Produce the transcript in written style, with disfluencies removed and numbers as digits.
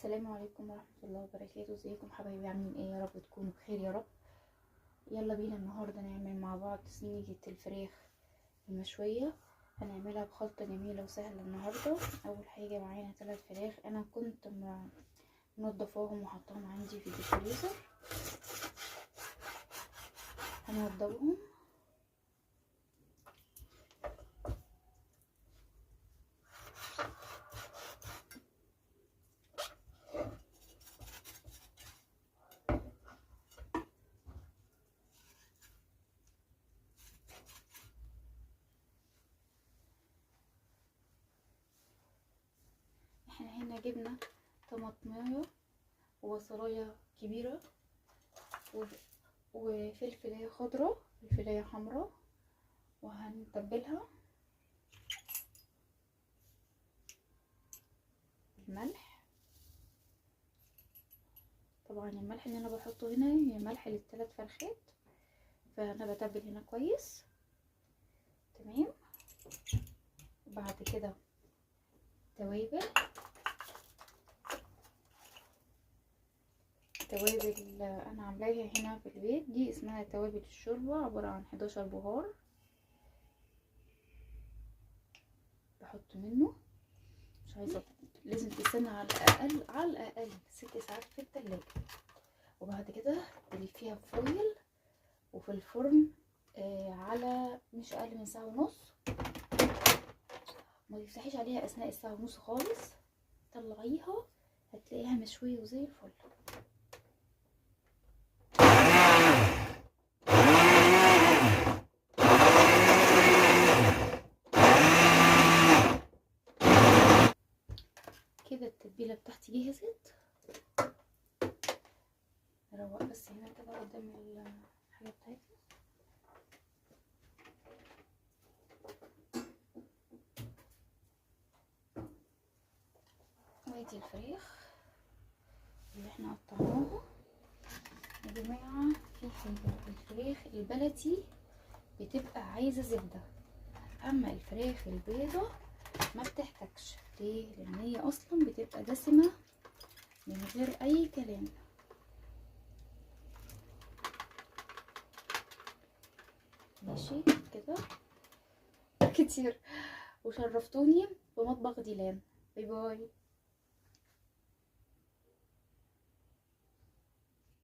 السلام عليكم ورحمة الله وبركاته. ازيكم حبايبي؟ عاملين ايه؟ يا رب تكونوا بخير يا رب. يلا بينا النهاردة نعمل مع بعض صينية الفراخ المشوية. هنعملها بخلطة جميلة وسهلة النهاردة. اول حاجة معانا 3 فراخ، انا كنت منضفاهم وحطاهم عندي في الفريزر. هنوضبهم. احنا هنا جبنا طماطمايه وبصلايه كبيره وفلفلايه خضراء وفلفلايه حمراء، وهنتبلها بالملح. طبعا الملح اللي انا بحطه هنا هي ملح لل3 فرخات، فانا بتبل هنا كويس. تمام. وبعد كده توابل انا عاملاها هنا في البيت، دي اسمها توابل الشوربه، عباره عن 11 بهار بحط منه. مش عايزه، لازم تستنى على الاقل 6 ساعات في التلاجة. وبعد كده تلفيها بفويل وفي الفرن على مش اقل من ساعه ونص. ما تفتحيش عليها اثناء الساعه ونص خالص، طلعيها هتلاقيها مشويه وزي الفل. كده التتبيله بتاعتي جهزت. نروق بس هنا كده قدام الحاجه بتاعتنا. وادي الفراخ اللي احنا قطعناها. يا جماعه في حاجه، الفراخ البلدي بتبقى عايزه زبده، اما الفراخ البيضه ما بتحتاجش. ليه؟ لان هي اصلا بتبقى دسمه من غير اي كلام. ماشي كده كتير. وشرفتوني بمطبخ ديلان. باي باي.